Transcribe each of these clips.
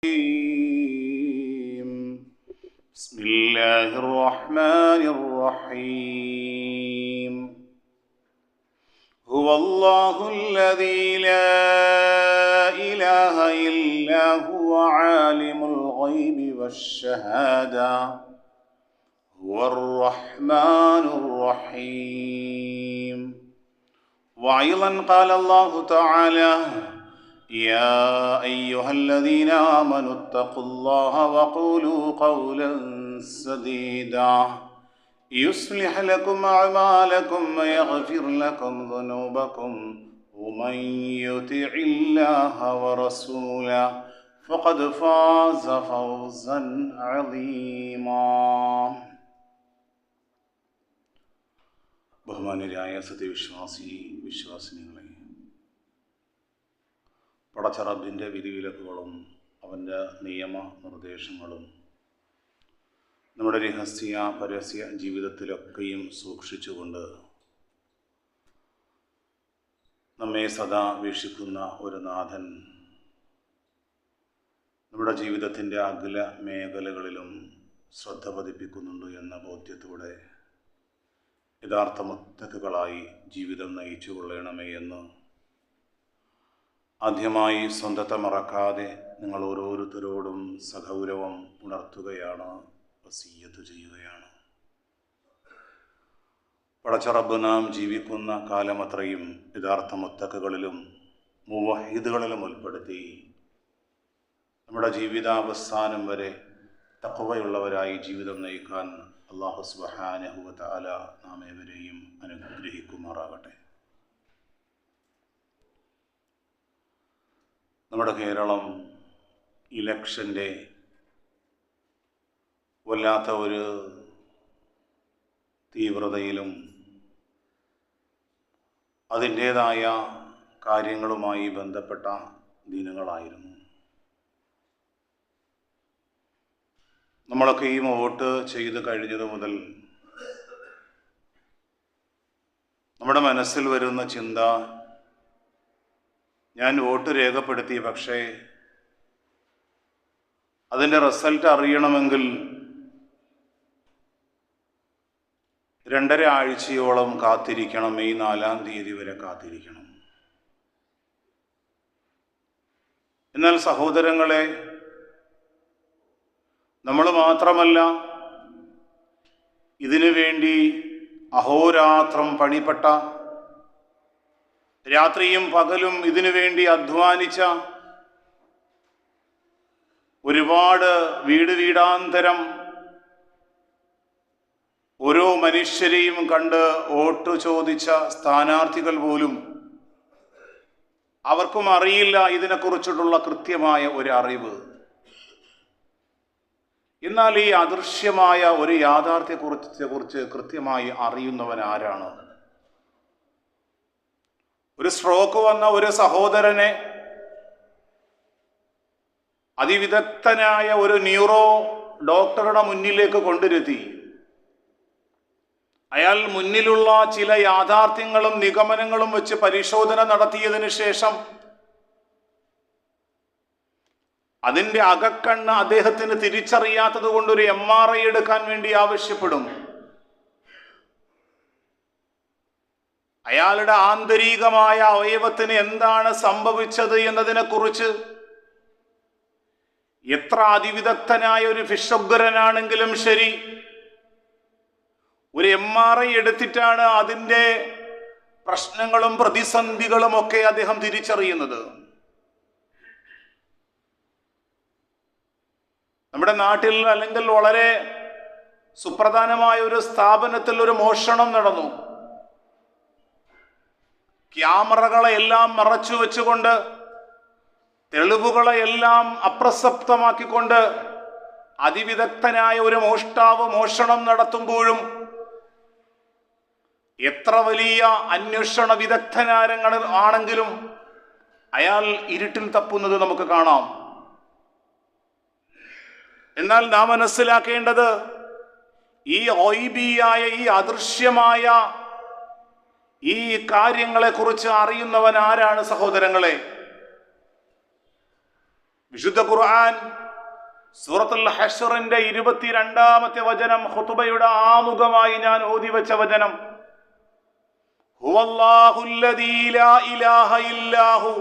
بسم الله الرحمن الرحيم هو الله الذي لا إله إلا هو عالم الغيب والشهادة هو الرحمن الرحيم. وأيضا قال الله تعالى يا أيها الذين آمنوا اتقوا الله وقولوا قولا سديدا يصلح لكم أعمالكم ويغفر لكم ذنوبكم ومن يطع الله ورسوله فقد فاز فوزا عظيما. ബഹുമാന്യരായ വിശ്വാസിനികളെ, പടച്ച റബ്ബിൻ്റെ വിധിവിലക്കുകളും അവൻ്റെ നിയമ നിർദ്ദേശങ്ങളും നമ്മുടെ രഹസ്യ പരസ്യ ജീവിതത്തിലൊക്കെയും സൂക്ഷിച്ചുകൊണ്ട് നമ്മെ സദാ വീക്ഷിക്കുന്ന ഒരു നാഥൻ നമ്മുടെ ജീവിതത്തിൻ്റെ അഖില മേഖലകളിലും ശ്രദ്ധ പതിപ്പിക്കുന്നുണ്ട് എന്ന ബോധ്യത്തോടെ യഥാർത്ഥ മുത്തഖുകളായി ജീവിതം നയിച്ചു കൊള്ളണമേ എന്ന് ആദ്യമായി സ്വന്തത്തെ മറക്കാതെ നിങ്ങൾ ഓരോരുത്തരോടും സഗൗരവം ഉണർത്തുകയാണ്, വസിയ്യത്ത് ചെയ്യുകയാണ്. പടച്ച റബ്ബ് നാം ജീവിക്കുന്ന കാലമത്രയും യഥാർത്ഥ മുത്തഖുകളിലും മുവഹിദുകളിലും ഉൾപ്പെടുത്തി നമ്മുടെ ജീവിതാവസാനം വരെ തഖ്വയുള്ളവരായി ജീവിതം നയിക്കാൻ അല്ലാഹു സുബ്ഹാനഹു വ തആല നാം ഏവരെയും അനുഗ്രഹിക്കുമാറാകട്ടെ. നമ്മുടെ കേരളം ഇലക്ഷൻ്റെ വല്ലാത്ത ഒരു തീവ്രതയിലും അതിൻ്റേതായ കാര്യങ്ങളുമായി ബന്ധപ്പെട്ട ദിനങ്ങളായിരുന്നു. നമ്മളൊക്കെ ഈ വോട്ട് ചെയ്ത് കഴിഞ്ഞതു മുതൽ നമ്മുടെ മനസ്സിൽ വരുന്ന ചിന്ത, ഞാൻ വോട്ട് രേഖപ്പെടുത്തി, പക്ഷേ അതിൻ്റെ റിസൾട്ട് അറിയണമെങ്കിൽ 2.5 ആഴ്ചയോളം കാത്തിരിക്കണം, മെയ് 4-ാം തീയതി വരെ കാത്തിരിക്കണം. എന്നാൽ സഹോദരങ്ങളെ, നമ്മൾ മാത്രമല്ല ഇതിനു വേണ്ടി അഹോരാത്രം പണിപ്പെട്ട, രാത്രിയും പകലും ഇതിനു വേണ്ടി അധ്വാനിച്ച ഒരുപാട് വീടാന്തരം ഓരോ മനുഷ്യരെയും കണ്ട് വോട്ട് ചോദിച്ച സ്ഥാനാർത്ഥികൾ പോലും അവർക്കും അറിയില്ല ഇതിനെക്കുറിച്ചിട്ടുള്ള കൃത്യമായ ഒരു അറിവ്. എന്നാൽ ഈ അദൃശ്യമായ ഒരു യാഥാർത്ഥ്യത്തെക്കുറിച്ച് കൃത്യമായി അറിയുന്നവൻ ആരാണ്? ഒരു സ്ട്രോക്ക് വന്ന ഒരു സഹോദരനെ അതിവിദഗ്ധനായ ഒരു ന്യൂറോ ഡോക്ടറുടെ മുന്നിലേക്ക് കൊണ്ടുവരുത്തി. അയാൾ മുന്നിലുള്ള ചില യാഥാർത്ഥ്യങ്ങളും നിഗമനങ്ങളും വെച്ച് പരിശോധന നടത്തിയതിനു ശേഷം അതിൻ്റെ അകക്കണ്ണ് അദ്ദേഹത്തിന് തിരിച്ചറിയാത്തത് കൊണ്ട് ഒരു MRI എടുക്കാൻ വേണ്ടി ആവശ്യപ്പെടും. അയാളുടെ ആന്തരികമായ അവയവത്തിന് എന്താണ് സംഭവിച്ചത് എന്നതിനെക്കുറിച്ച് എത്ര അതിവിദഗ്ധനായ ഒരു ഫിഷഗ്വരനാണെങ്കിലും ശരി, ഒരു MRI എടുത്തിട്ടാണ് അതിൻ്റെ പ്രശ്നങ്ങളും പ്രതിസന്ധികളും ഒക്കെ അദ്ദേഹം തിരിച്ചറിയുന്നത്. നമ്മുടെ നാട്ടിൽ അല്ലെങ്കിൽ വളരെ സുപ്രധാനമായ ഒരു സ്ഥാപനത്തിൽ ഒരു മോഷണം നടന്നു. ക്യാമറകളെല്ലാം മറച്ചു വെച്ചുകൊണ്ട്, തെളിവുകളെല്ലാം അപ്രസക്തമാക്കിക്കൊണ്ട് അതിവിദഗ്ധനായ ഒരു മോഷ്ടാവ് മോഷണം നടത്തുമ്പോഴും എത്ര വലിയ അന്വേഷണ വിദഗ്ധനാരെങ്കിലും അയാൾ ഇരുട്ടിൽ തപ്പുന്നത് നമുക്ക് കാണാം. എന്നാൽ നാം മനസ്സിലാക്കേണ്ടത്, ഈ ഗൈബിയായ, ഈ അദൃശ്യമായ ഈ കാര്യങ്ങളെക്കുറിച്ച് അറിയുന്നവൻ ആരാണ് സഹോദരങ്ങളെ? വിശുദ്ധ ഖുർആൻ സൂറത്തുൽ ഹശ്റിന്റെ 22-ാമത്തെ വചനം ഖുതുബയുടെ ആമുഖമായി ഞാൻ ഓതിവെച്ച വചനം. ഹുവല്ലാഹുല്ലദീ ലാ ഇലാഹ ഇല്ലാഹു,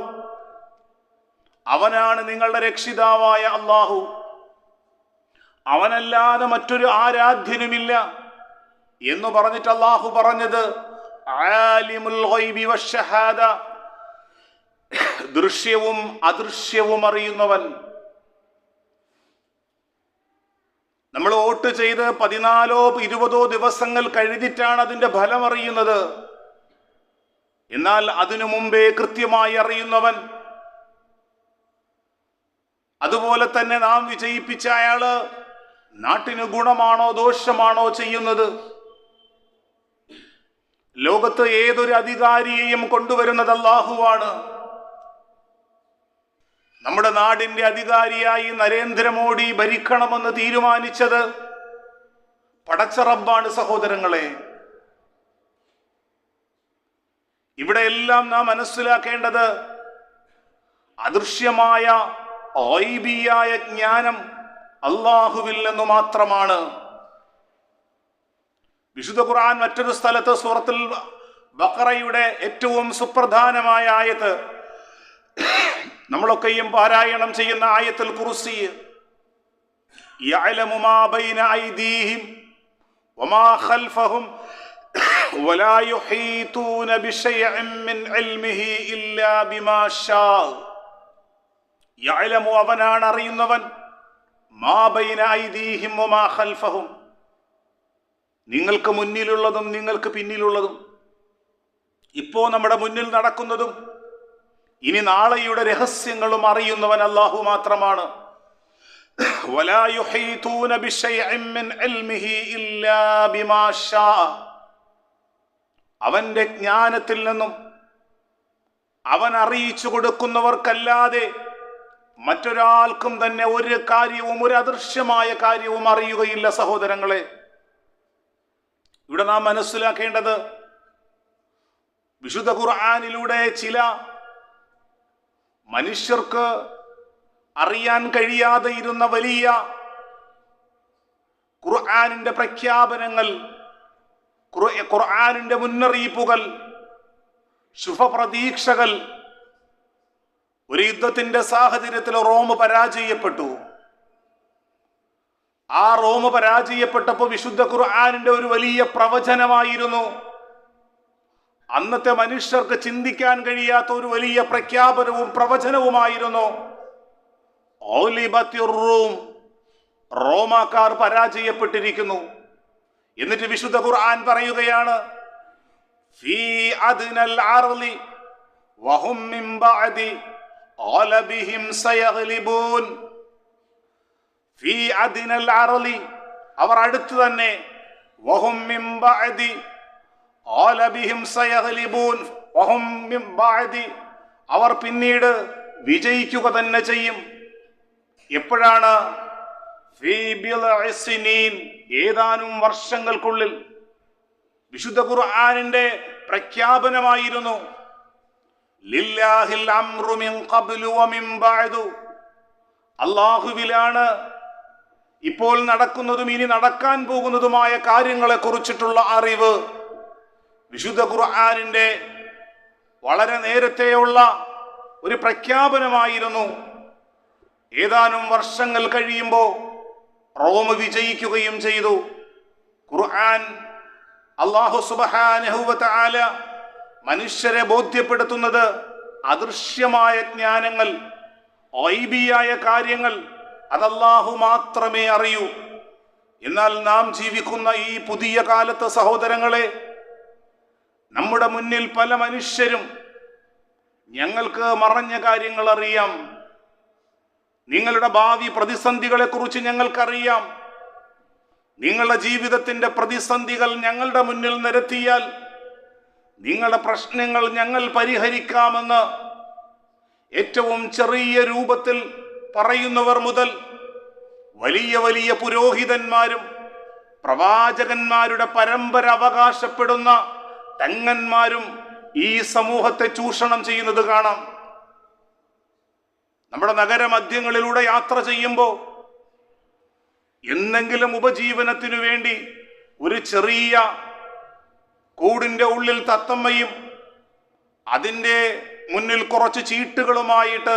അവനാണ് നിങ്ങളുടെ രക്ഷിതാവായ അല്ലാഹു, അവനല്ലാതെ മറ്റൊരു ആരാധ്യനുമില്ല എന്ന് പറഞ്ഞിട്ട് അല്ലാഹു പറഞ്ഞത് ആലിമുൽ ഗൈബി വശ്ശഹാദ, ദൃശ്യവും അദൃശ്യവും അറിയുന്നവൻ. നമ്മൾ വോട്ട് ചെയ്ത് 14-20 ദിവസങ്ങൾ കഴിഞ്ഞിട്ടാണ് അതിന്റെ ഫലം അറിയുന്നത്. എന്നാൽ അതിനു മുമ്പേ കൃത്യമായി അറിയുന്നവൻ. അതുപോലെ തന്നെ നാം വിജയിപ്പിച്ച അയാള് നാട്ടിന് ഗുണമാണോ ദോഷമാണോ ചെയ്യുന്നത്? ലോകത്ത് ഏതൊരു അധികാരിയെയും കൊണ്ടുവരുന്നത് അല്ലാഹുവാണ്. നമ്മുടെ നാടിന്റെ അധികാരിയായി നരേന്ദ്രമോദി ഭരിക്കണമെന്ന് തീരുമാനിച്ചത് പടച്ച റബ്ബാണ് സഹോദരങ്ങളെ. ഇവിടെയെല്ലാം നാം മനസ്സിലാക്കേണ്ടത് അദൃശ്യമായ ഗൈബിയായ ജ്ഞാനം അല്ലാഹുവിൽ നിന്ന് മാത്രമാണ്. വിശുദ്ധ ഖുർആൻ മറ്റൊരു സ്ഥലത്ത് സൂറത്തുൽ ബഖറയുടെ ഏറ്റവും സുപ്രധാനമായ ആയത്ത്, നമ്മളൊക്കെയും പാരായണം ചെയ്യുന്ന ആയത്തുൽ കുർസി, യഅലമു മാ ബൈന ഐദീഹിം വമാ ഖൽഫഹും വലാ യുഹീതൂന ബിശൈഇൻ മിൻ ഇൽമിഹി ഇല്ലാ ബിമാ ശാ. യഅലമു, അവനാണ് അറിയുന്നവൻ, മാ ബൈന ഐദീഹിം വമാ ഖൽഫഹും, നിങ്ങൾക്ക് മുന്നിലുള്ളതും നിങ്ങൾക്ക് പിന്നിലുള്ളതും, ഇപ്പോ നമ്മുടെ മുന്നിൽ നടക്കുന്നതും ഇനി നാളെയുടെ രഹസ്യങ്ങളും അറിയുന്നവൻ അല്ലാഹു മാത്രമാണ്. വലാ യുഹീതൂന ബിശൈഇൻ മിൻ ഇൽമിഹി ഇല്ലാ ബിമാ ശാ. അവന്റെ ജ്ഞാനത്തിൽ നിന്നും അവൻ അറിയിച്ചു കൊടുക്കുന്നവർക്കല്ലാതെ മറ്റൊരാൾക്കും തന്നെ ഒരു കാര്യവും, ഒരു അദൃശ്യമായ കാര്യവും അറിയുകയില്ല സഹോദരങ്ങളെ. ഇവിടെ നാം മനസ്സിലാക്കേണ്ടത് വിശുദ്ധ ഖുർആനിലൂടെ ചില മനുഷ്യർക്ക് അറിയാൻ കഴിയാതെ ഇരുന്ന വലിയ ഖുർആനിന്റെ പ്രഖ്യാപനങ്ങൾ, ഖുർആനിന്റെ മുന്നറിയിപ്പുകൾ, ശുഭപ്രതീക്ഷകൾ. ഒരു യുദ്ധത്തിന്റെ സാഹചര്യത്തിൽ റോം പരാജയപ്പെട്ടു. ആ റോം പരാജയപ്പെട്ടപ്പോൾ വിശുദ്ധ ഖുർആനിന്റെ ഒരു വലിയ പ്രവചനമായിരുന്നു, അന്നത്തെ മനുഷ്യർക്ക് ചിന്തിക്കാൻ കഴിയാത്ത ഒരു വലിയ പ്രഖ്യാപനവും പ്രവചനവുമായിരുന്നു. റോമാക്കാർ പരാജയപ്പെട്ടിരിക്കുന്നു. എന്നിട്ട് വിശുദ്ധ ഖുർആൻ പറയുകയാണ്, ഫീ അദ്നൽ അർളി വഹും മിൻ ബഅദി ഗലബിഹിം സയഗ്ലിബൂൻ. ഫീ അദ്നൽ അർളി, അവർ അടുത്ത് തന്നെ, വഹും മിൻ ബഅദി ഗലബിഹിം സയഗ്ലിബൂൻ, വഹും മിൻ ബഅദി, അവർ പിന്നീട് വിജയിക്കുക തന്നെ ചെയ്യും. എപ്പോഴാണ്? ഫീ ബിളഇ സിനീൻ, ഏതാനും വർഷങ്ങൾക്കുള്ളിൽ. വിശുദ്ധ ഖുർആനിന്റെ പ്രഖ്യാപനമായിരുന്നു, ലില്ലാഹിൽ അംറു മിൻ ഖബ്ലു വമിൻ ബഅദു, അല്ലാഹുവിലാണ് ഇപ്പോൾ നടക്കുന്നതും ഇനി നടക്കാൻ പോകുന്നതുമായ കാര്യങ്ങളെ കുറിച്ചിട്ടുള്ള അറിവ്. വിശുദ്ധ ഖുർആനിന്റെ വളരെ നേരത്തെയുള്ള ഒരു പ്രഖ്യാപനമായിരുന്നു. ഏതാനും വർഷങ്ങൾ കഴിയുമ്പോൾ റോം വിജയിക്കുകയും ചെയ്തു. ഖുർആൻ അല്ലാഹു സുബ്ഹാനഹു വ തആല മനുഷ്യരെ ബോധ്യപ്പെടുത്തുന്നത് അദൃശ്യമായ ജ്ഞാനങ്ങൾ, ഗൈബിയായ കാര്യങ്ങൾ അതല്ലാഹു മാത്രമേ അറിയൂ. എന്നാൽ നാം ജീവിക്കുന്ന ഈ പുതിയ കാലത്ത് സഹോദരങ്ങളെ, നമ്മുടെ മുന്നിൽ പല മനുഷ്യരും ഞങ്ങൾക്ക് മറഞ്ഞ കാര്യങ്ങൾ അറിയാം, നിങ്ങളുടെ ഭാവി പ്രതിസന്ധികളെ കുറിച്ച് ഞങ്ങൾക്കറിയാം, നിങ്ങളുടെ ജീവിതത്തിന്റെ പ്രതിസന്ധികൾ ഞങ്ങളുടെ മുന്നിൽ നിരത്തിയാൽ നിങ്ങളുടെ പ്രശ്നങ്ങൾ ഞങ്ങൾ പരിഹരിക്കാമെന്ന് ഏറ്റവും ചെറിയ രൂപത്തിൽ പറയുന്നവർ മുതൽ വലിയ വലിയ പുരോഹിതന്മാരും പ്രവാചകന്മാരുടെ പരമ്പര അവകാശപ്പെടുന്ന തങ്ങന്മാരും ഈ സമൂഹത്തെ ചൂഷണം ചെയ്യുന്നത് കാണാം. നമ്മുടെ നഗരമധ്യങ്ങളിലൂടെ യാത്ര ചെയ്യുമ്പോൾ എന്തെങ്കിലും ഉപജീവനത്തിനു വേണ്ടി ഒരു ചെറിയ കൂടിൻ്റെ ഉള്ളിൽ തത്തമ്മയും അതിൻ്റെ മുന്നിൽ കുറച്ച് ചീട്ടുകളുമായിട്ട്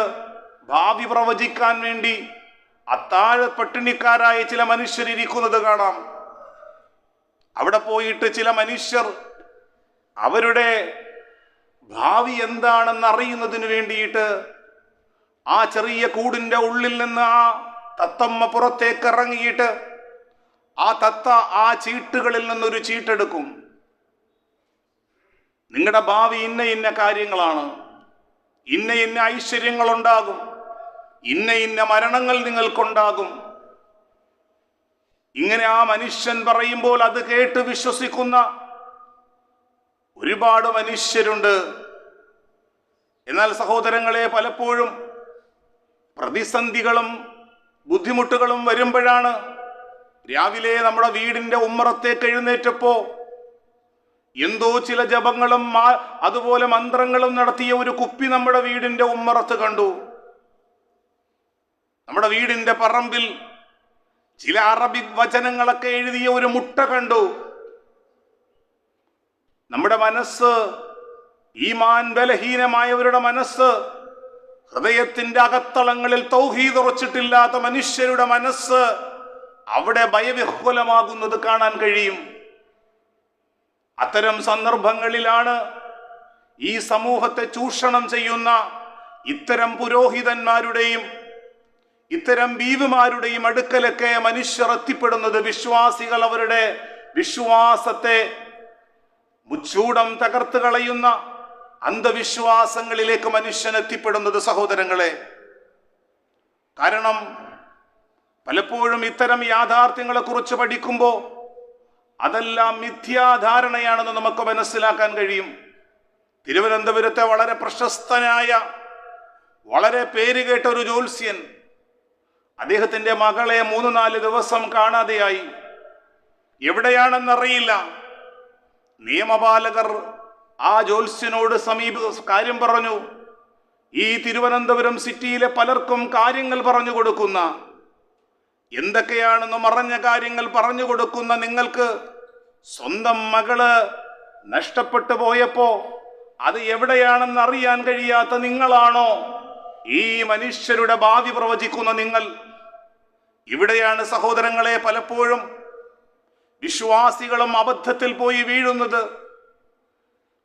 ഭാവി പ്രവചിക്കാൻ വേണ്ടി അത്താഴ പട്ടിണിക്കാരായ ചില മനുഷ്യരിയ്ക്കുന്നത് കാണാം. അവിടെ പോയിട്ട് ചില മനുഷ്യർ അവരുടെ ഭാവി എന്താണെന്ന് അറിയുന്നതിന് വേണ്ടിയിട്ട് ആ ചെറിയ കൂടിൻ്റെ ഉള്ളിൽ നിന്ന് ആ തത്തമ്മ പുറത്തേക്ക് ഇറങ്ങിയിട്ട് ആ തത്ത ആ ചീട്ടുകളിൽ നിന്നൊരു ചീട്ടെടുക്കും. നിങ്ങളുടെ ഭാവി ഇന്ന ഇന്ന കാര്യങ്ങളാണ്, ഇന്ന ഇന്ന ഐശ്വര്യങ്ങളുണ്ടാകും, ഇന്ന ഇന്ന മരണങ്ങൾ നിങ്ങൾക്കുണ്ടാകും. ഇങ്ങനെ ആ മനുഷ്യൻ പറയുമ്പോൾ അത് കേട്ട് വിശ്വസിക്കുന്ന ഒരുപാട് മനുഷ്യരുണ്ട്. എന്നാൽ സഹോദരങ്ങളെ, പലപ്പോഴും പ്രതിസന്ധികളും ബുദ്ധിമുട്ടുകളും വരുമ്പോഴാണ് രാവിലെ നമ്മുടെ വീടിൻ്റെ ഉമ്മറത്തേക്ക് എഴുന്നേറ്റപ്പോ എന്തോ ചില ജപങ്ങളും അതുപോലെ മന്ത്രങ്ങളും നടത്തിയ ഒരു കുപ്പി നമ്മുടെ വീടിൻ്റെ ഉമ്മറത്ത് കണ്ടു. നമ്മുടെ വീടിൻ്റെ പറമ്പിൽ ചില അറബിക് വചനങ്ങളൊക്കെ എഴുതിയ ഒരു മുട്ട കണ്ടു. നമ്മുടെ മനസ്സ്, ഈമാൻ ബലഹീനമായവരുടെ മനസ്സ്, ഹൃദയത്തിന്റെ അകത്തളങ്ങളിൽ തൗഹീദ് ഉറച്ചിട്ടില്ലാത്ത മനുഷ്യരുടെ മനസ്സ് അവിടെ ഭയവിഹ്വലമാകുന്നത് കാണാൻ കഴിയും. അത്തരം സന്ദർഭങ്ങളിലാണ് ഈ സമൂഹത്തെ ചൂഷണം ചെയ്യുന്ന ഇത്തരം പുരോഹിതന്മാരുടെയും ഇത്തരം ബീവിമാരുടെയും അടുക്കലൊക്കെ മനുഷ്യർ എത്തിപ്പെടുന്നത്. വിശ്വാസികൾ അവരുടെ വിശ്വാസത്തെ മുച്ചൂടം തകർത്ത് കളയുന്ന അന്ധവിശ്വാസങ്ങളിലേക്ക് മനുഷ്യൻ എത്തിപ്പെടുന്നത് സഹോദരങ്ങളെ. കാരണം പലപ്പോഴും ഇത്തരം യാഥാർത്ഥ്യങ്ങളെ കുറിച്ച് പഠിക്കുമ്പോൾ അതെല്ലാം മിഥ്യാധാരണയാണെന്ന് നമുക്ക് മനസ്സിലാക്കാൻ കഴിയും. തിരുവനന്തപുരത്തെ വളരെ പ്രശസ്തനായ, വളരെ പേരുകേട്ട ഒരു ജ്യോത്സ്യൻ, അദ്ദേഹത്തിന്റെ മകളെ 3-4 ദിവസം കാണാതെയായി. എവിടെയാണെന്നറിയില്ല. നിയമപാലകർ ആ ജ്യോത്സ്യനോട് കാര്യം പറഞ്ഞു. ഈ തിരുവനന്തപുരം സിറ്റിയിലെ പലർക്കും കാര്യങ്ങൾ പറഞ്ഞു കൊടുക്കുന്ന, എന്തൊക്കെയാണെന്ന് മറഞ്ഞ കാര്യങ്ങൾ പറഞ്ഞു കൊടുക്കുന്ന നിങ്ങൾക്ക് സ്വന്തം മകള് നഷ്ടപ്പെട്ടു പോയപ്പോ അത് എവിടെയാണെന്ന് അറിയാൻ കഴിയാത്ത നിങ്ങളാണോ ഈ മനുഷ്യരുടെ ഭാവി പ്രവചിക്കുന്ന നിങ്ങൾ? ഇവിടെയാണ് സഹോദരങ്ങളെ പലപ്പോഴും വിശ്വാസികളും അബദ്ധത്തിൽ പോയി വീഴുന്നത്.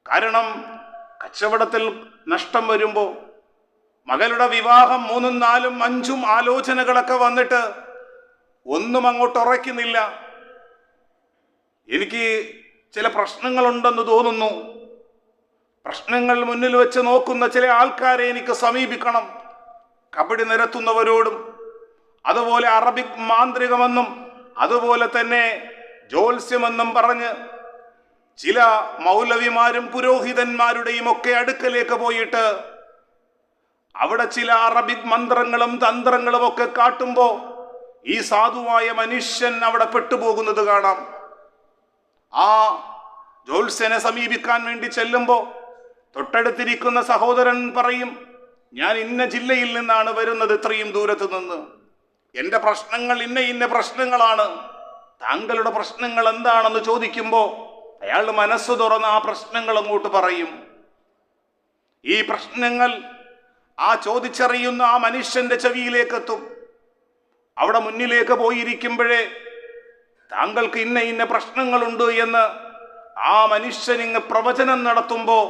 കാരണം കച്ചവടത്തിൽ നഷ്ടം വരുമ്പോൾ, മകളുടെ വിവാഹം 3, 4, 5 ആലോചനകളൊക്കെ വന്നിട്ട് ഒന്നും അങ്ങോട്ട് ഉറയ്ക്കുന്നില്ല. എനിക്ക് ചില പ്രശ്നങ്ങളുണ്ടെന്ന് തോന്നുന്നു. പ്രശ്നങ്ങൾ മുന്നിൽ വെച്ച് നോക്കുന്ന ചില ആൾക്കാരെ എനിക്ക് സമീപിക്കണം. കബഡി നിരത്തുന്നവരോടും അതുപോലെ അറബിക് മാന്ത്രികമെന്നും അതുപോലെ തന്നെ ജ്യോത്സ്യമെന്നും പറഞ്ഞ് ചില മൗലവിമാരും പുരോഹിതന്മാരുടെയും ഒക്കെ അടുക്കലേക്ക് പോയിട്ട് അവിടെ ചില അറബിക് മന്ത്രങ്ങളും തന്ത്രങ്ങളും ഒക്കെ കാട്ടുമ്പോൾ ഈ സാധുവായ മനുഷ്യൻ അവിടെ പെട്ടുപോകുന്നത് കാണാം. ആ ജ്യോത്സ്യനെ സമീപിക്കാൻ വേണ്ടി ചെല്ലുമ്പോൾ തൊട്ടടുത്തിരിക്കുന്ന സഹോദരൻ പറയും, ഞാൻ ഇന്ന ജില്ലയിൽ നിന്നാണ് വരുന്നത്, ഇത്രയും ദൂരത്ത് നിന്ന്. എൻ്റെ പ്രശ്നങ്ങൾ ഇന്ന പ്രശ്നങ്ങളാണ്, താങ്കളുടെ പ്രശ്നങ്ങൾ എന്താണെന്ന് ചോദിക്കുമ്പോൾ അയാൾ മനസ്സ് തുറന്ന് ആ പ്രശ്നങ്ങൾ അങ്ങോട്ട് പറയും. ഈ പ്രശ്നങ്ങൾ ആ ചോദിച്ചറിയുന്ന ആ മനുഷ്യന്റെ ചെവിയിലേക്ക് എത്തും. അവിടെ മുന്നിലേക്ക് പോയിരിക്കുമ്പോഴേ താങ്കൾക്ക് ഇന്ന പ്രശ്നങ്ങളുണ്ട് എന്ന് ആ മനുഷ്യൻ ഇങ്ങ് പ്രവചനം നടത്തുമ്പോൾ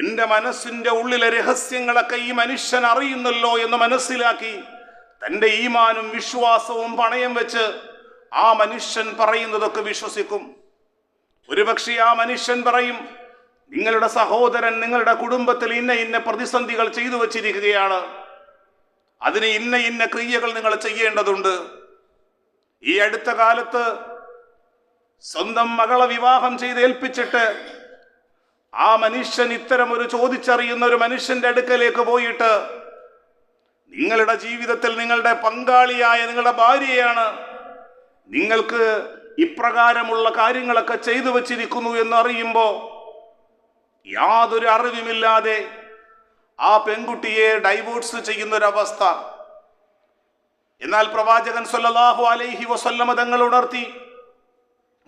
എൻ്റെ മനസ്സിൻ്റെ ഉള്ളിലെ രഹസ്യങ്ങളൊക്കെ ഈ മനുഷ്യൻ അറിയുന്നല്ലോ എന്ന് മനസ്സിലാക്കി തൻ്റെ ഈമാനും വിശ്വാസവും പണയം വെച്ച് ആ മനുഷ്യൻ പറയുന്നതൊക്കെ വിശ്വസിക്കും. ഒരുപക്ഷെ ആ മനുഷ്യൻ പറയും, നിങ്ങളുടെ സഹോദരൻ നിങ്ങളുടെ കുടുംബത്തിൽ ഇന്ന പ്രതിസന്ധികൾ ചെയ്തു വച്ചിരിക്കുകയാണ്, അതിന് ഇന്ന ക്രിയകൾ നിങ്ങൾ ചെയ്യേണ്ടതുണ്ട്. ഈ അടുത്ത കാലത്ത് സ്വന്തം മകളെ വിവാഹം ചെയ്ത് ഏൽപ്പിച്ചിട്ട് ആ മനുഷ്യൻ ഇത്തരം ഒരു ചോദിച്ചറിയുന്ന ഒരു മനുഷ്യന്റെ അടുക്കലേക്ക് പോയിട്ട്, നിങ്ങളുടെ ജീവിതത്തിൽ നിങ്ങളുടെ പങ്കാളിയായ നിങ്ങളുടെ ഭാര്യയാണ് നിങ്ങൾക്ക് ഇപ്രകാരമുള്ള കാര്യങ്ങളൊക്കെ ചെയ്തു വച്ചിരിക്കുന്നു എന്നറിയുമ്പോൾ യാതൊരു അറിവുമില്ലാതെ ആ പെൺകുട്ടിയെ ഡൈവോഴ്സ് ചെയ്യുന്നൊരവസ്ഥ. എന്നാൽ പ്രവാചകൻ സല്ലല്ലാഹു അലൈഹി വസല്ലമ തങ്ങൾ ഉണർത്തി,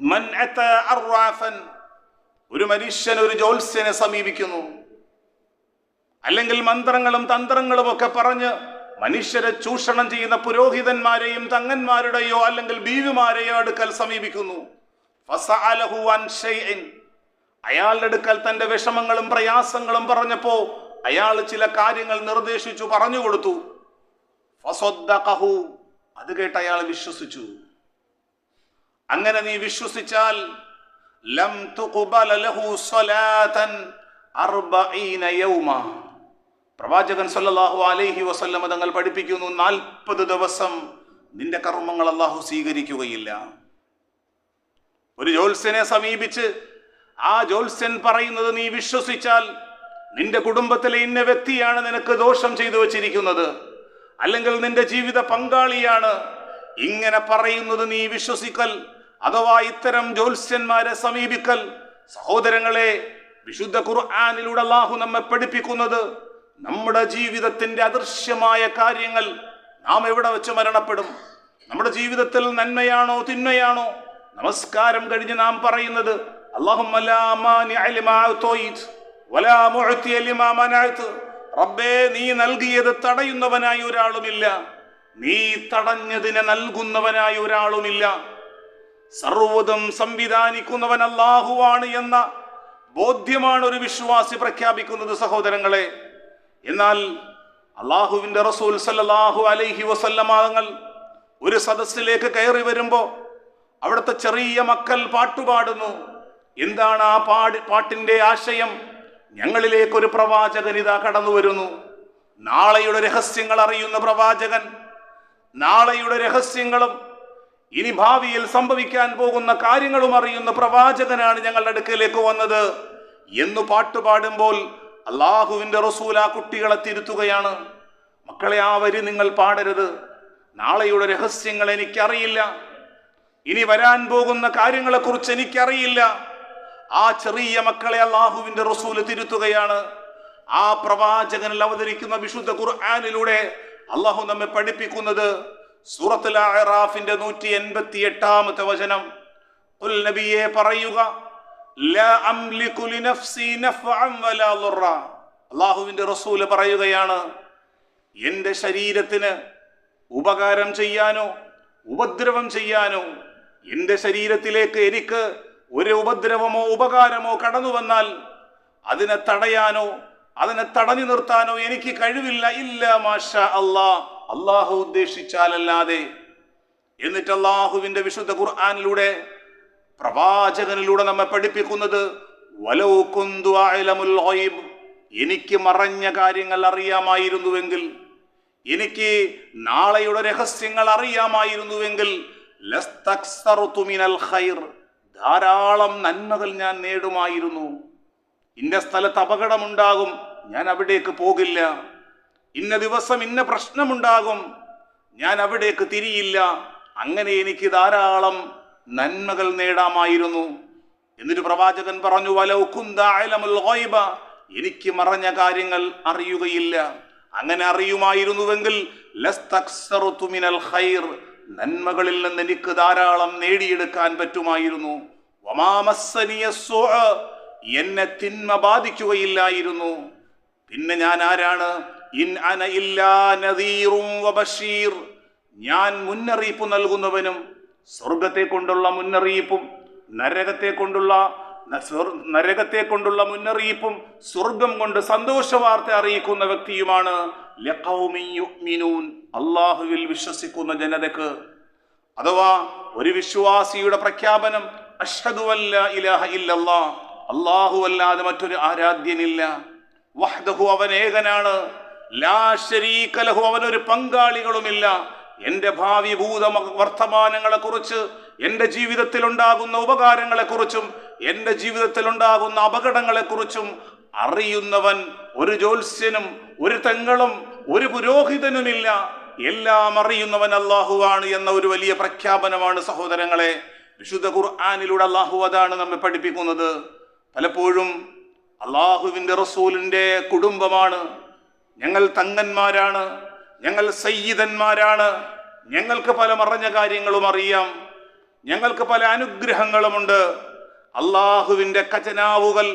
മൻ അത അർറാഫൻ, ഒരു മനുഷ്യൻ ഒരു ജ്യോത്സ്യനെ സമീപിക്കുന്നു, അല്ലെങ്കിൽ മന്ത്രങ്ങളും തന്ത്രങ്ങളും ഒക്കെ പറഞ്ഞ് മനുഷ്യരെ ചൂഷണം ചെയ്യുന്ന പുരോഹിതന്മാരെയും തങ്ങന്മാരുടെയോ അല്ലെങ്കിൽ ബീവിമാരെയോ അടുക്കൽ സമീപിക്കുന്നു, ഫസഅലഹു അൻ ശൈഇൻ, അയാളുടെ അടുക്കൽ തന്റെ വിഷമങ്ങളും പ്രയാസങ്ങളും പറഞ്ഞപ്പോ അയാൾ ചില കാര്യങ്ങൾ നിർദ്ദേശിച്ചു പറഞ്ഞു കൊടുത്തു, ഫസദ്ദഖഹു, അത് കേട്ട് അയാൾ വിശ്വസിച്ചു. അങ്ങനെ നീ വിശ്വസിച്ചാൽ ലം തുഖ്ബല ലഹു സ്വലാതൻ 40 യൗമ, പ്രവാചകൻ സല്ലല്ലാഹു അലൈഹി വസല്ലം തങ്ങൾ പഠിപ്പിക്കുന്നു, 40 ദിവസം നിന്റെ കർമ്മങ്ങൾ അല്ലാഹു സ്വീകരിക്കുകയില്ല. ഒരു ജ്യോത്സ്യനെ സമീപിച്ച് ആ ജ്യോത്സ്യൻ പറയുന്നത് നീ വിശ്വസിച്ചാൽ നിന്റെ കുടുംബത്തിലെ ഇന്ന വ്യക്തിയാണ് നിനക്ക് ദോഷം ചെയ്തു വച്ചിരിക്കുന്നത്, അല്ലെങ്കിൽ നിന്റെ ജീവിത പങ്കാളിയാണ്, ഇങ്ങനെ പറയുന്നത് നീ വിശ്വസിക്കൽ, അഥവാ ഇത്തരം ജ്യോത്സ്യന്മാരെ സമീപിക്കൽ, സഹോദരങ്ങളെ, വിശുദ്ധ ഖുർആനിലൂടെ അല്ലാഹു നമ്മെ പഠിപ്പിക്കുന്നത് നമ്മുടെ ജീവിതത്തിന്റെ അദൃശ്യമായ കാര്യങ്ങൾ നാം എവിടെ വെച്ച് മരണപ്പെടും. നമ്മുടെ ജീവിതത്തിൽ നന്മയാണോ തിന്മയാണോ? നമസ്കാരം കഴിഞ്ഞ് നാം പറയുന്നത് അല്ലാഹുമ്മ ലാ മാനിഅ ലിമാ അഅ്തൈത് വലാ മുഅ്തിയ ലിമാ മനഅത്, റബ്ബേ നീ നൽകിയത് തടയുന്നവനായി ഒരാളുമില്ല, നീ തടഞ്ഞതിനെ നൽകുന്നവനായി ഒരാളുമില്ല. സർവ്വതും സംവിധാനിക്കുന്നവൻ അല്ലാഹുവാണ് എന്ന ബോധ്യമാണ് ഒരു വിശ്വാസി പ്രഖ്യാപിക്കുന്നത് സഹോദരങ്ങളെ. എന്നാൽ അല്ലാഹുവിന്റെ റസൂൽ സല്ലല്ലാഹു അലൈഹി വസല്ലമ തങ്ങൾ ഒരു സദസ്സിലേക്ക് കയറി വരുമ്പോ അവിടുത്തെ ചെറിയ മക്കൾ പാട്ടുപാടുന്നു. എന്താണ് ആ പാട്ടിന്റെ ആശയം? ഞങ്ങളിലേക്ക് ഒരു പ്രവാചകൻ ഇതാ കടന്നു വരുന്നു, നാളെയുടെ രഹസ്യങ്ങൾ അറിയുന്ന പ്രവാചകൻ, നാളെയുടെ രഹസ്യങ്ങളും ഇനി ഭാവിയിൽ സംഭവിക്കാൻ പോകുന്ന കാര്യങ്ങളും അറിയുന്ന പ്രവാചകനാണ് ഞങ്ങളുടെ അടുക്കലേക്ക് വന്നത് എന്ന് പാട്ടുപാടുമ്പോൾ അള്ളാഹുവിന്റെ റസൂൽ ആ കുട്ടികളെ തിരുത്തുകയാണ്. മക്കളെ, ആ വരി നിങ്ങൾ പാടരുത്. നാളെയുടെ രഹസ്യങ്ങൾ എനിക്കറിയില്ല, ഇനി വരാൻ പോകുന്ന കാര്യങ്ങളെ കുറിച്ച് എനിക്കറിയില്ല. ആ ചെറിയ മക്കളെ അള്ളാഹുവിന്റെ റസൂല് തിരുത്തുകയാണ്. ആ പ്രവാചകനിൽ അവതരിക്കുന്ന വിശുദ്ധ ഖുർആനിലൂടെ അള്ളാഹു നമ്മെ പഠിപ്പിക്കുന്നത് സൂറത്തുൽ അഅറാഫിന്റെ 188-ാമത്തെ വചനം, ഖുൽ നബിയെ പറയുക, ലാ അംലികു ലിനഫ്സി നഫ്അൻ വലാ ളുറ, അള്ളാഹുവിന്റെ റസൂല് പറയുകയാണ്, എന്റെ ശരീരത്തിന് ഉപകാരം ചെയ്യാനോ ഉപദ്രവം ചെയ്യാനോ, എന്റെ ശരീരത്തിലേക്ക് എനിക്ക് ഒരു ഉപദ്രവമോ ഉപകാരമോ കടന്നു വന്നാൽ അതിനെ തടയാനോ അതിനെ തടഞ്ഞു നിർത്താനോ എനിക്ക് കഴിവില്ല, ഇല്ല മാഷാ അല്ലാഹ്, അള്ളാഹു ഉദ്ദേശിച്ചാലല്ലാതെ. എന്നിട്ട് അള്ളാഹുവിന്റെ വിശുദ്ധ ഖുർആനിലൂടെ പ്രവാചകനിലൂടെ നമ്മെ പഠിപ്പിക്കുന്നത്, വലൗ കുന്തു അഅലമുൽ ഗൈബ്, എനിക്ക് മറഞ്ഞ കാര്യങ്ങൾ അറിയാമായിരുന്നുവെങ്കിൽ, എനിക്ക് നാളെയുടെ രഹസ്യങ്ങൾ അറിയാമായിരുന്നുവെങ്കിൽ, ലസ്തക്സർതു മിനൽ ഖൈർ, ധാരാളം നന്മകൾ ഞാൻ നേടുമായിരുന്നു. ഇന്ന സ്ഥലത്ത് അപകടമുണ്ടാകും, ഞാൻ അവിടേക്ക് പോകില്ല. ഇന്ന ദിവസം ഇന്ന പ്രശ്നമുണ്ടാകും, ഞാൻ അവിടേക്ക് തിരിയില്ല. അങ്ങനെ എനിക്ക് ധാരാളം നന്മകൾ നേടാമായിരുന്നു. എന്നിട്ട് പ്രവാചകൻ പറഞ്ഞു, വലൗ കുന്ത അഅലമുൽ ഗൈബ, എനിക്ക് മറഞ്ഞ കാര്യങ്ങൾ അറിയുകയില്ല. അങ്ങനെ അറിയുമായിരുന്നുവെങ്കിൽ ലസ്തക്സർതു മിനൽ ഖൈർ, നന്മകളിൽ നിന്ന് എനിക്ക് ധാരാളം നേടിയെടുക്കാൻ പറ്റുമായിരുന്നു. വമാ മസ്സനിയ സൂ, എന്നെ തിന്മ ബാധിക്കുകയില്ലായിരുന്നു. പിന്നെ ഞാൻ ആരാണ്? ഇൻ അന ഇല്ലാ നദീറും വബശീർ, ഞാൻ മുന്നറിയിപ്പ് നൽകുന്നവനും, സ്വർഗത്തെ കൊണ്ടുള്ള മുന്നറിയിപ്പും നരകത്തെ കൊണ്ടുള്ള മുന്നറിയിപ്പും സ്വർഗം കൊണ്ട് സന്തോഷ വാർത്ത അറിയിക്കുന്ന വ്യക്തിയുമാണ്. ലഖൗമി യുഅ്മിനൂൻ, അല്ലാഹുവിൽ വിശ്വസിക്കുന്ന ജനതക്ക്. അഥവാ ഒരു വിശ്വാസിയുടെ പ്രഖ്യാപനം അഷ്ഹദു അല്ലാ ഇലാഹ ഇല്ലല്ലാഹ്, അല്ലാഹു അല്ലാതെ മറ്റൊരു ആരാധ്യനില്ല, വഹ്ദഹു, അവൻ ഏകനാണ്, ലാ ശരീക ലഹു, അവനൊരു പങ്കാളികളുമില്ല. എന്റെ ഭാവി ഭൂത വർത്തമാനങ്ങളെ കുറിച്ച്, എന്റെ ജീവിതത്തിൽ ഉണ്ടാകുന്ന ഉപകാരങ്ങളെ കുറിച്ചും എന്റെ ജീവിതത്തിൽ ഉണ്ടാകുന്ന അപകടങ്ങളെ കുറിച്ചും അറിയുന്നവൻ ഒരു ജ്യോത്സ്യനും ഒരു തെങ്ങളും ഒരു പുരോഹിതനുമില്ല, എല്ലാം അറിയുന്നവൻ അല്ലാഹുവാണ് എന്ന ഒരു വലിയ പ്രഖ്യാപനമാണ് സഹോദരങ്ങളെ. വിശുദ്ധ ഖുർആനിലൂടെ അല്ലാഹു അതാണ് നമ്മെ പഠിപ്പിക്കുന്നത്. പലപ്പോഴും അള്ളാഹുവിന്റെ റസൂലിന്റെ കുടുംബമാണ്, ഞങ്ങൾ തങ്ങന്മാരാണ്, ഞങ്ങൾ സയ്യിദന്മാരാണ്, ഞങ്ങൾക്ക് പല മറഞ്ഞ കാര്യങ്ങളും അറിയാം, ഞങ്ങൾക്ക് പല അനുഗ്രഹങ്ങളുമുണ്ട്. അള്ളാഹുവിന്റെ ഖജനാവുകൾ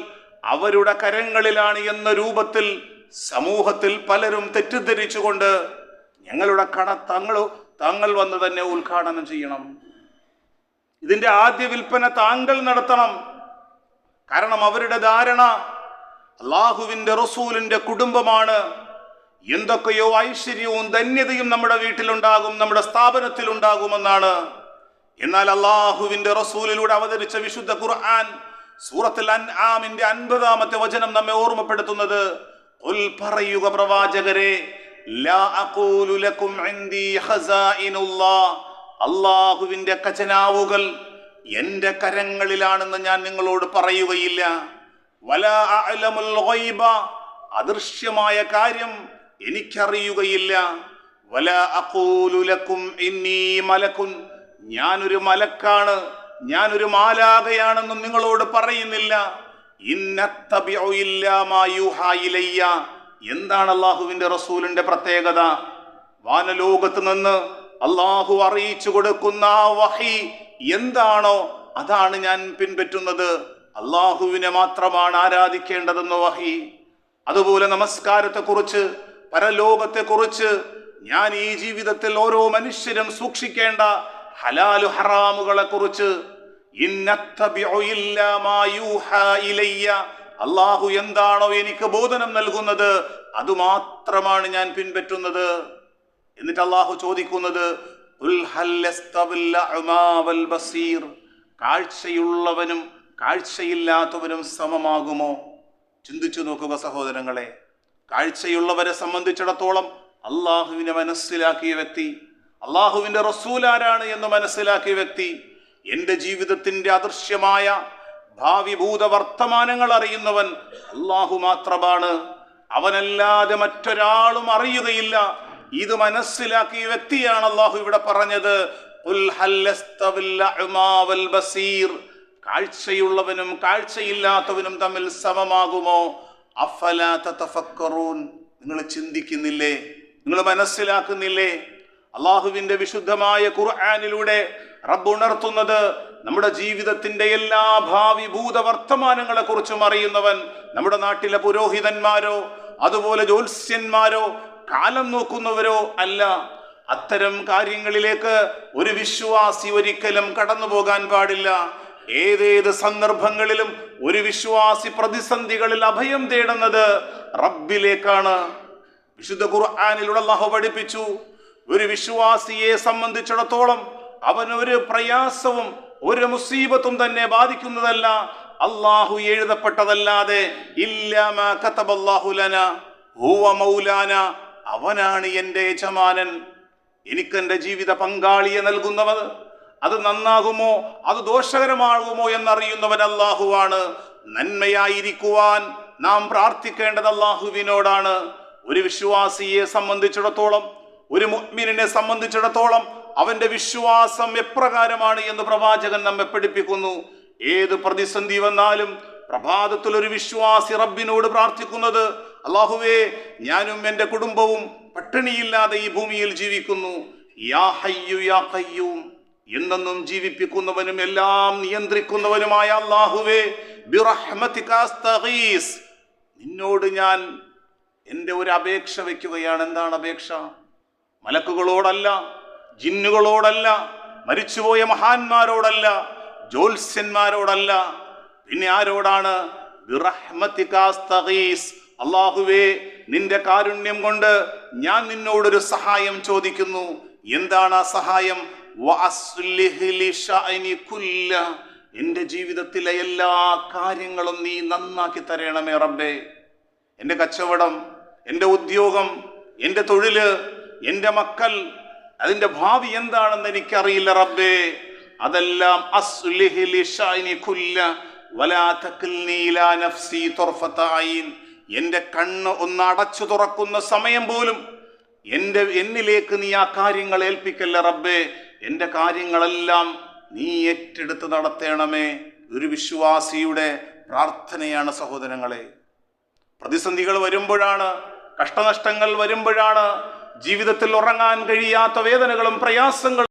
അവരുടെ കരങ്ങളിലാണ് എന്ന രൂപത്തിൽ സമൂഹത്തിൽ പലരും തെറ്റിദ്ധരിച്ചുകൊണ്ട് ഞങ്ങളുടെ കട താങ്കൾ വന്ന് തന്നെ ഉദ്ഘാടനം ചെയ്യണം, ഇതിന്റെ ആദ്യ വിൽപ്പന താങ്കൾ നടത്തണം. കാരണം അവരുടെ ധാരണ അള്ളാഹുവിന്റെ റസൂലിന്റെ കുടുംബമാണ്, എന്തൊക്കെയോ ഐശ്വര്യവും ധന്യതയും നമ്മുടെ വീട്ടിലുണ്ടാകും, നമ്മുടെ സ്ഥാപനത്തിലുണ്ടാകുമെന്നാണ്. എന്നാൽ അള്ളാഹുവിന്റെ റസൂലിലൂടെ അവതരിച്ച വിശുദ്ധ ഖുർആൻ സൂറത്തുൽ അൻആമിന്റെ 50-ാമത്തെ വചനം നമ്മെ ഓർമ്മപ്പെടുത്തുന്നത്, ഖുൽ പറയുക പ്രവാചകരെ, ലാ അഖൂലു ലക്കും ഇൻദി ഖസാഇനുല്ലാഹ്, അള്ളാഹുവിന്റെ ഖജനാവുകൾ എന്റെ കരങ്ങളിലാണെന്ന് ഞാൻ നിങ്ങളോട് പറയുകയില്ല. വലാ അഅലമുൽ ഗൈബ, അദൃശ്യമായ കാര്യം എനിക്കറിയുകയില്ല. വലാ അഖൂലു ലക്കും ഇന്നി മലക്കുൻ, ഞാനൊരു മലക്കാണ്, ഞാനൊരു മാലാഖയാണെന്നും നിങ്ങളോട് പറയുന്നില്ല. ഇന്നത്തബിഉ ഇല്ലാ മാ യൂഹാ ഇലയ്യ, എന്താണ് അള്ളാഹുവിന്റെ റസൂലിന്റെ പ്രത്യേകത? വാനലോകത്ത് നിന്ന് അള്ളാഹു അറിയിച്ചു കൊടുക്കുന്ന ആ വഹി എന്താണോ അതാണ് ഞാൻ പിൻപറ്റുന്നത്. അള്ളാഹുവിനെ മാത്രമാണ് ആരാധിക്കേണ്ടതെന്ന വഹി. അതുപോലെ നമസ്കാരത്തെക്കുറിച്ച്, പരലോകത്തെക്കുറിച്ച്, ഞാൻ ഈ ജീവിതത്തിൽ ഓരോ മനുഷ്യരും സൂക്ഷിക്കേണ്ട ഹലാലു ഹറാമുകളെ കുറിച്ച്, അള്ളാഹു എന്താണോ എനിക്ക് ബോധനം നൽകുന്നത് അതുമാത്രമാണ് ഞാൻ പിൻപറ്റുന്നത്. എന്നിട്ട് അള്ളാഹു ചോദിക്കുന്നത്, കാഴ്ചയുള്ളവനും കാഴ്ചയില്ലാത്തവനും സമമാകുമോ? ചിന്തിച്ചു നോക്കുക സഹോദരങ്ങളെ. കാഴ്ചയുള്ളവരെ സംബന്ധിച്ചിടത്തോളം അള്ളാഹുവിനെ മനസ്സിലാക്കിയ വ്യക്തി, അള്ളാഹുവിന്റെ റസൂൽ ആരാണ് എന്ന് മനസ്സിലാക്കിയ വ്യക്തി, എന്റെ ജീവിതത്തിന്റെ അദൃശ്യമായ ഭാവി ഭൂത വർത്തമാനങ്ങൾ അറിയുന്നവൻ അള്ളാഹു മാത്രമാണ്, അവനല്ലാതെ മറ്റൊരാളും അറിയുകയില്ല. ഇത് മനസ്സിലാക്കിയ വ്യക്തിയാണ് അള്ളാഹു ഇവിടെ പറഞ്ഞത്, കാഴ്ചയുള്ളവനും കാഴ്ചയില്ലാത്തവനും തമ്മിൽ സമമാകുമോ? അഫലാ തതഫക്കറൂൻ, നിങ്ങൾ ചിന്തിക്കുന്നില്ലേ, നിങ്ങൾ മനസ്സിലാക്കുന്നില്ലേ? അള്ളാഹുവിന്റെ വിശുദ്ധമായ ഖുർആനിലൂടെ റബ്ബ് ഉണർത്തുന്നത്, നമ്മുടെ ജീവിതത്തിന്റെ എല്ലാ ഭാവി ഭൂത വർത്തമാനങ്ങളെ കുറിച്ചും അറിയുന്നവൻ നമ്മുടെ നാട്ടിലെ പുരോഹിതന്മാരോ അതുപോലെ ജ്യോത്സ്യന്മാരോ കാലം നോക്കുന്നവരോ അല്ല. അത്തരം കാര്യങ്ങളിലേക്ക് ഒരു വിശ്വാസി ഒരിക്കലും കടന്നു പോകാൻ പാടില്ല. ഏതേത് സന്ദർഭങ്ങളിലും ഒരു വിശ്വാസി പ്രതിസന്ധികളിൽ അഭയം തേടുന്നത് റബ്ബിലേക്കാണ്. വിശുദ്ധ ഖുർആനിലൂടെ അല്ലാഹു പഠിപ്പിച്ചു, ഒരു വിശ്വാസിയെ സംബന്ധിച്ചിടത്തോളം അവനൊരു പ്രയാസവും ഒരു മുസീബത്തും തന്നെ ബാധിക്കുന്നതല്ല അള്ളാഹു എഴുതപ്പെട്ടതല്ലാതെ. ഇല്ലാ മാ കതബല്ലാഹു ലനാ ഹുവ മൗലാന, അവനാണ് എൻ്റെ യജമാനൻ, എനിക്കെൻ്റെ ജീവിത പങ്കാളിയെ നൽകുന്നവർ. അത് നന്നാകുമോ അത് ദോഷകരമാകുമോ എന്നറിയുന്നവൻ അള്ളാഹുവാണ്. നന്മയായിരിക്കുവാൻ നാം പ്രാർത്ഥിക്കേണ്ടത് അള്ളാഹുവിനോടാണ്. ഒരു വിശ്വാസിയെ സംബന്ധിച്ചിടത്തോളം, ഒരു മുഅ്മിനിനെ സംബന്ധിച്ചിടത്തോളം അവന്റെ വിശ്വാസം എപ്രകാരമാണ് എന്ന് പ്രവാചകൻ നമ്മെ പഠിപ്പിക്കുന്നു. ഏത് പ്രതിസന്ധി വന്നാലും പ്രഭാതത്തിൽ ഒരു വിശ്വാസി റബ്ബിനോട് പ്രാർത്ഥിക്കുന്നത്, അല്ലാഹുവേ, ഞാനും എൻ്റെ കുടുംബവും പട്ടിണിയില്ലാതെ ഈ ഭൂമിയിൽ ജീവിക്കുന്നു. യാ ഹയ്യു യാ ഖയ്യൂം, എന്നെന്നും ജീവിപ്പിക്കുന്നവനും എല്ലാം നിയന്ത്രിക്കുന്നവനുമായ അല്ലാഹുവേ, ബിറഹ്മതിക അസ്തഗീസ്, നിന്നോട് ഞാൻ എൻ്റെ ഒരു അപേക്ഷ വയ്ക്കുകയാണ്. എന്താണ് അപേക്ഷ? മലക്കുകളോടല്ല, ജിന്നുകളോടല്ല, മരിച്ചുപോയ മഹാന്മാരോടല്ല, ജ്യോത്സ്യന്മാരോടല്ല, പിന്നെ ആരോടാണ്? ബിറഹ്മതിക അസ്തഗീസ്, അല്ലാഹുവേ, നിന്റെ കാരുണ്യം കൊണ്ട് ഞാൻ നിന്നോടൊരു സഹായം ചോദിക്കുന്നു. എന്താണ് ആ സഹായം? വഅസ്ലിഹ് ലി ശഅനി കുല്ല, എൻ്റെ ജീവിതത്തിലെ എല്ലാ കാര്യങ്ങളും നീ നന്നാക്കി തരണമേ റബ്ബേ. എൻ്റെ കച്ചവടം, എൻ്റെ ഉദ്യോഗം, എൻ്റെ തൊഴില്, എൻ്റെ മക്കൾ, അതിൻ്റെ ഭാവി എന്താണെന്ന് എനിക്കറിയില്ല റബ്ബേ. അതെല്ലാം അസ്ലിഹ് ലി ശഅനി കുല്ല വലാ തക്ൽനി ഇലാ നഫ്സി തുർഫത ഐൻ, എൻ്റെ കണ്ണ് ഒന്ന് അടച്ചു തുറക്കുന്ന സമയം പോലും എന്നിലേക്ക് നീ ആ കാര്യങ്ങൾ ഏൽപ്പിക്കല്ല റബ്ബേ. എൻ്റെ കാര്യങ്ങളെല്ലാം നീ ഏറ്റെടുത്ത് നടത്തണമേ. ഒരു വിശ്വാസിയുടെ പ്രാർത്ഥനയാണ് സഹോദരങ്ങളെ. പ്രതിസന്ധികൾ വരുമ്പോഴാണ് കഷ്ടനഷ്ടങ്ങൾ വരുമ്പോഴാണ് ജീവിതത്തിൽ ഉറങ്ങാൻ കഴിയാത്ത വേദനകളും പ്രയാസങ്ങളും